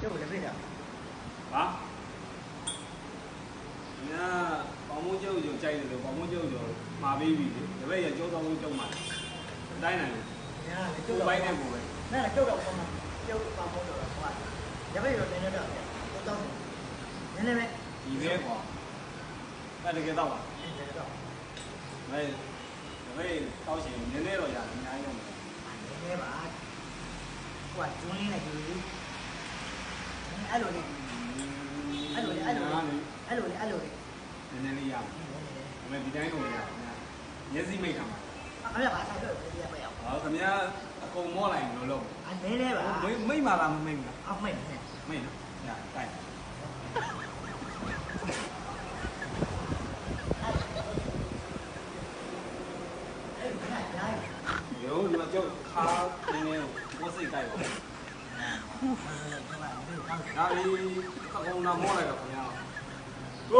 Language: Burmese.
ကျုပ်လည်းပြတာဟာညာပေါင်မိုးကျုပ်ကြိုက်တယ်လို့ပေါင်မိုးကျုပ်ကြိုမှာပြီးပြီတပည့်ရကျုပ်တော်ကျုပ်မှာတိုင်းနိုင်လို့ညာလည်းကျုပ်ပိုင်းနေကိုပဲနဲ့ကျုပ်တော့ဆုံးမှာကျုပ်ပေါင်မိုးတော့ဟောတပည့်ရောတင်းနေတော့ကျုပ်တော့နည်းနည်းပဲဒီပဲကွာအဲ့တကယ်တော့ပါတကယ်တော့မဲတပည့်တောက်ရှင်နည်းနည်းတော့ရတယ်အများကြီးတော့မနည်းနည်းပါဟိုကကျွန်းလေးနဲ့ကျွန်းလေးအဲ့လိုလေးအဲ့လိုလေးအဲ့လိုလေးအဲ့လိုလေးအဲ့လိုလေးနည်းနည်းလေးရမယ်အမေဒီတိုင်းတော့ရမျက်စိမိတ်ထားမှာခင်ဗျာဘာဆိုင်လို့ဒီရပဲအောင်ဟောခင်ဗျာအကုန်မော့လိုက်လို့လုံးနည်းနည်းပါမိတ်မာလားမမိတ်ဘူးလားအောက်မိတ်နဲ့မိတ်နော်ညတိုက်有你们叫他今天我自己带过，哪里他公那摸来的朋友，我。